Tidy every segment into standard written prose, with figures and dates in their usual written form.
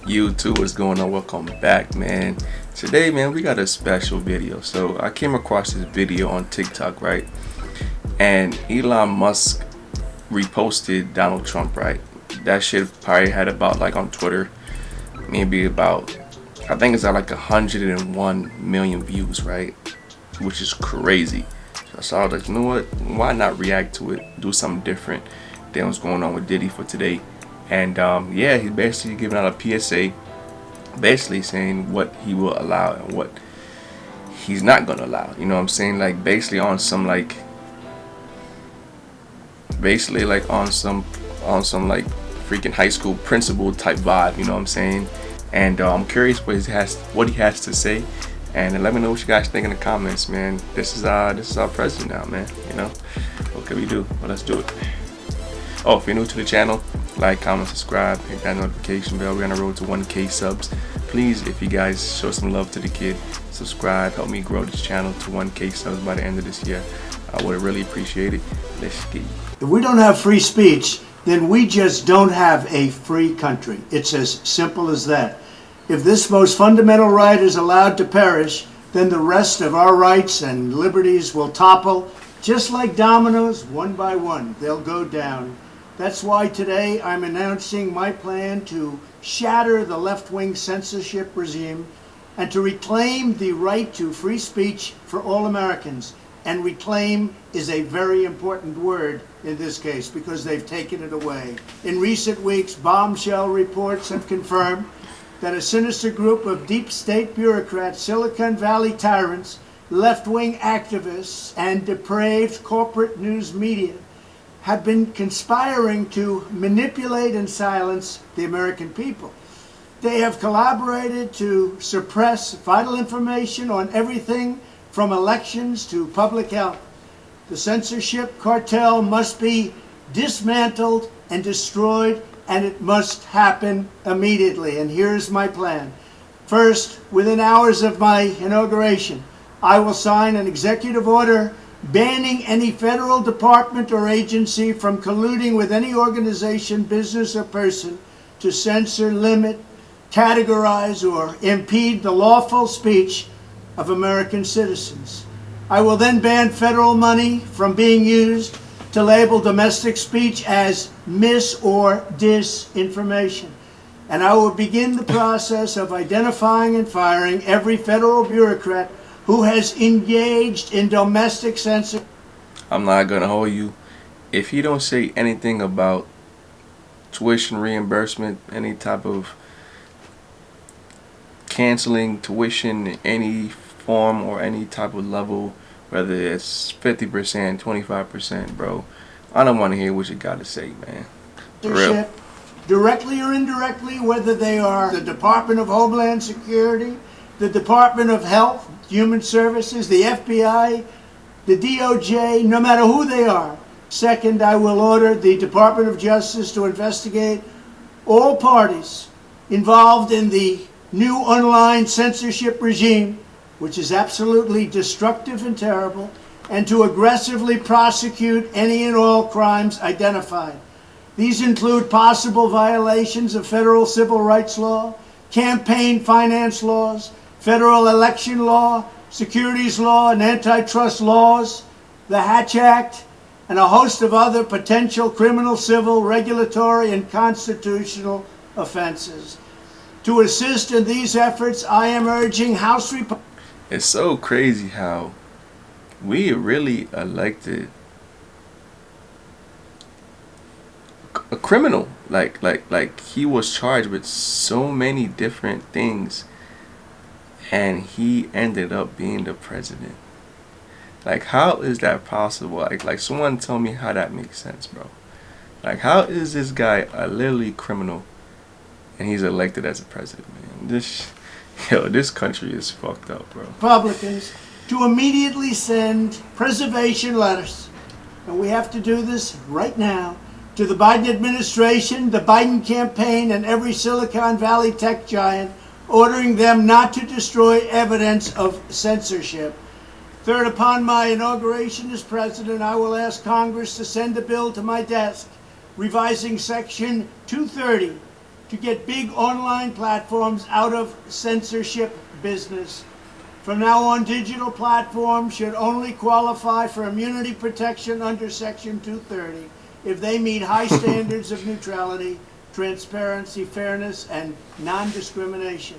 YouTube, what's going on? Welcome back, man. Today, man, we got a special video. So I came across this video on TikTok, right? And Elon Musk reposted Donald Trump, right? That shit probably had about, like, on Twitter, maybe about, I think it's at like 101 million views, right? Which is crazy. So I was like, you know what? Why not react to it? Do something different than what's going on with Diddy for today. And yeah, he's basically giving out a PSA, basically saying what he will allow and what he's not gonna allow. You know what I'm saying? Like basically on some like, on some like freaking high school principal type vibe. You know what I'm saying? And I'm curious what he has to say. And let me know what you guys think in the comments, man. This is our president now, man. You know, what can we do? Well, let's do it. Oh, if you're new to the channel, like, comment, subscribe, hit that notification bell. We're on the road to 1K subs. Please, if you guys show some love to the kid, subscribe, help me grow this channel to 1K subs by the end of this year. I would really appreciate it. Let's get it. If we don't have free speech, then we just don't have a free country. It's as simple as that. If this most fundamental right is allowed to perish, then the rest of our rights and liberties will topple, just like dominoes, one by one. They'll go down. That's why today I'm announcing my plan to shatter the left-wing censorship regime and to reclaim the right to free speech for all Americans. And reclaim is a very important word in this case because they've taken it away. In recent weeks, bombshell reports have confirmed that a sinister group of deep state bureaucrats, Silicon Valley tyrants, left-wing activists, and depraved corporate news media have been conspiring to manipulate and silence the American people. They have collaborated to suppress vital information on everything from elections to public health. The censorship cartel must be dismantled and destroyed, and it must happen immediately. And here's my plan. First, within hours of my inauguration, I will sign an executive order banning any federal department or agency from colluding with any organization, business, or person to censor, limit, categorize, or impede the lawful speech of American citizens. I will then ban federal money from being used to label domestic speech as mis- or disinformation. And I will begin the process of identifying and firing every federal bureaucrat who has engaged in domestic censorship. I'm not gonna hold you. If you don't say anything about tuition reimbursement, any type of canceling tuition in any form or any type of level, whether it's 50%, 25%, bro, I don't want to hear what you got to say, man. For real. Directly or indirectly, whether they are the Department of Homeland Security, the Department of Health, Human Services, the FBI, the DOJ, no matter who they are. Second, I will order the Department of Justice to investigate all parties involved in the new online censorship regime, which is absolutely destructive and terrible, and to aggressively prosecute any and all crimes identified. These include possible violations of federal civil rights law, campaign finance laws, federal election law, securities law, and antitrust laws, the Hatch Act, and a host of other potential criminal, civil, regulatory, and constitutional offenses. To assist in these efforts, I am urging House Republicans. It's so crazy how we really elected a criminal. Like he was charged with so many different things, and he ended up being the president. Like, how is that possible? Like someone tell me how that makes sense, bro. Like, how is this guy a literally criminal and he's elected as a president, man? This country is fucked up, bro. Republicans to immediately send preservation letters, and we have to do this right now, to the Biden administration, the Biden campaign, and every Silicon Valley tech giant, ordering them not to destroy evidence of censorship. Third, upon my inauguration as president, I will ask Congress to send a bill to my desk revising Section 230 to get big online platforms out of censorship business. From now on, digital platforms should only qualify for immunity protection under Section 230 if they meet high standards of neutrality, transparency, fairness, and non-discrimination.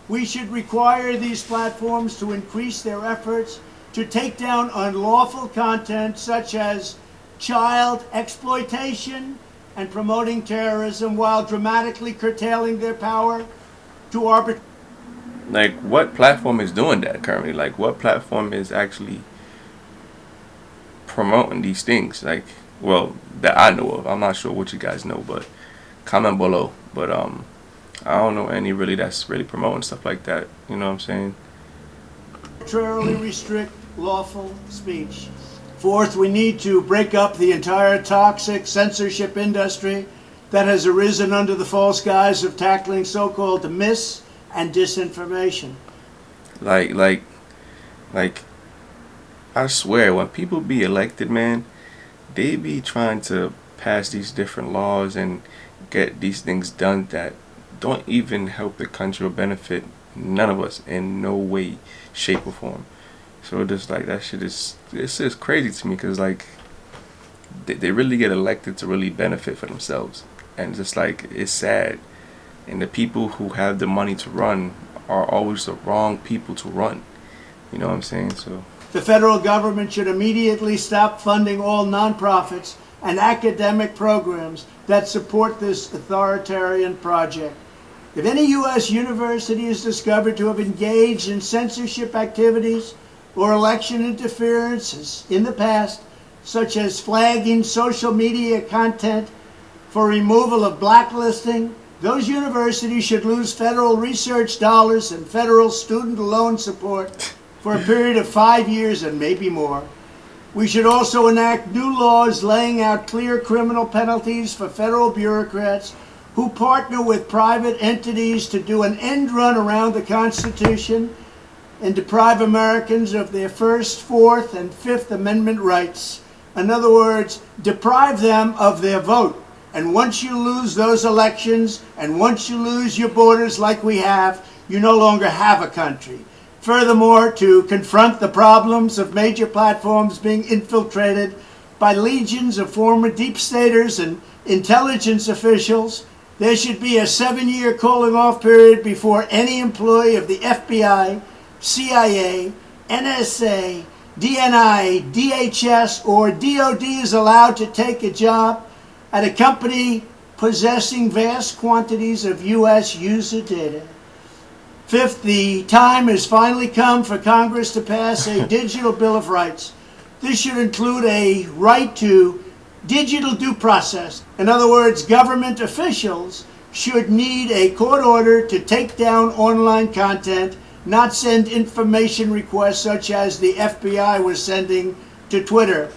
We should require these platforms to increase their efforts to take down unlawful content such as child exploitation and promoting terrorism, while dramatically curtailing their power to arbitrate. Like, what platform is doing that currently? Like, what platform is actually promoting these things? Like, well, that I know of. I'm not sure what you guys know, but comment below. But I don't know any really that's really promoting stuff like that. You know what I'm saying? Arbitrarily restrict lawful speech. Fourth, we need to break up the entire toxic censorship industry that has arisen under the false guise of tackling so-called mis- and disinformation. Like, I swear, when people be elected, man, they be trying to pass these different laws and get these things done that don't even help the country or benefit none of us in no way, shape, or form. So just like that shit is, it's just crazy to me, because like they really get elected to really benefit for themselves, and just like it's sad. And the people who have the money to run are always the wrong people to run. You know what I'm saying? So the federal government should immediately stop funding all nonprofits and academic programs that support this authoritarian project. If any U.S. university is discovered to have engaged in censorship activities or election interferences in the past, such as flagging social media content for removal of blacklisting, those universities should lose federal research dollars and federal student loan support for a period of 5 years and maybe more. We should also enact new laws laying out clear criminal penalties for federal bureaucrats who partner with private entities to do an end run around the Constitution and deprive Americans of their First, Fourth, and Fifth Amendment rights. In other words, deprive them of their vote. And once you lose those elections, and once you lose your borders like we have, you no longer have a country. Furthermore, to confront the problems of major platforms being infiltrated by legions of former deep staters and intelligence officials, there should be a 7-year cooling off period before any employee of the FBI, CIA, NSA, DNI, DHS, or DOD is allowed to take a job at a company possessing vast quantities of U.S. user data. Fifth, the time has finally come for Congress to pass a digital Bill of Rights. This should include a right to digital due process. In other words, government officials should need a court order to take down online content, not send information requests such as the FBI was sending to Twitter.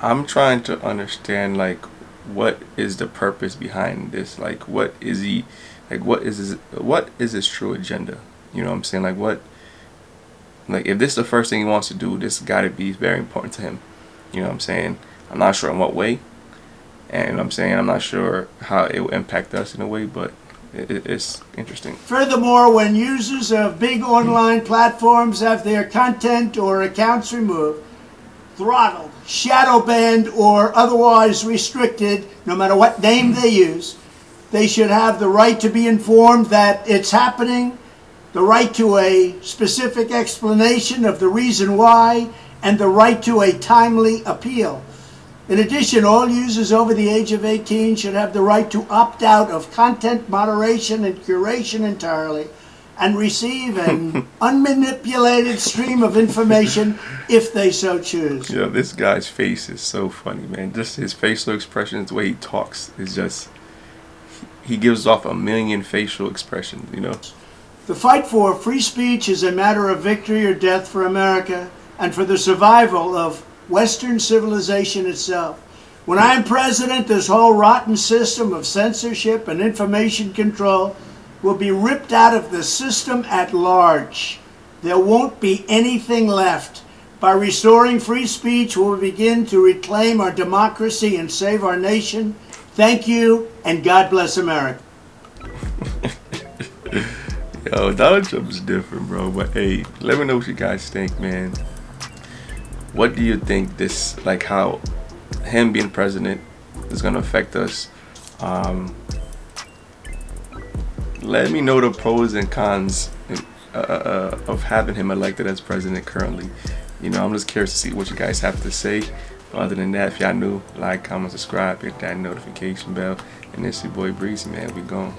I'm trying to understand, like, what is the purpose behind this? Like, what is his true agenda? You know what I'm saying? Like, if this is the first thing he wants to do, this got to be very important to him. You know what I'm saying? I'm not sure in what way, and I'm not sure how it will impact us in a way, but it's interesting. Furthermore, when users of big online platforms have their content or accounts removed, throttled, shadow banned, or otherwise restricted, no matter what name they use, they should have the right to be informed that it's happening, the right to a specific explanation of the reason why, and the right to a timely appeal. In addition, all users over the age of 18 should have the right to opt out of content moderation and curation entirely, and receive an unmanipulated stream of information if they so choose. Yeah, this guy's face is so funny, man. Just his facial expressions, the way he talks, is just, he gives off a million facial expressions, you know. The fight for free speech is a matter of victory or death for America and for the survival of Western civilization itself. When I am president, this whole rotten system of censorship and information control will be ripped out of the system at large. There won't be anything left. By restoring free speech, we'll begin to reclaim our democracy and save our nation. Thank you, and God bless America. Yo, Donald Trump is different, bro. But hey, let me know what you guys think, man. What do you think this, like, how him being president is gonna affect us? Let me know the pros and cons of having him elected as president currently. You know, I'm just curious to see what you guys have to say. Other than that, if y'all new, like, comment, subscribe, hit that notification bell. And it's your boy Breezy, man. We gone.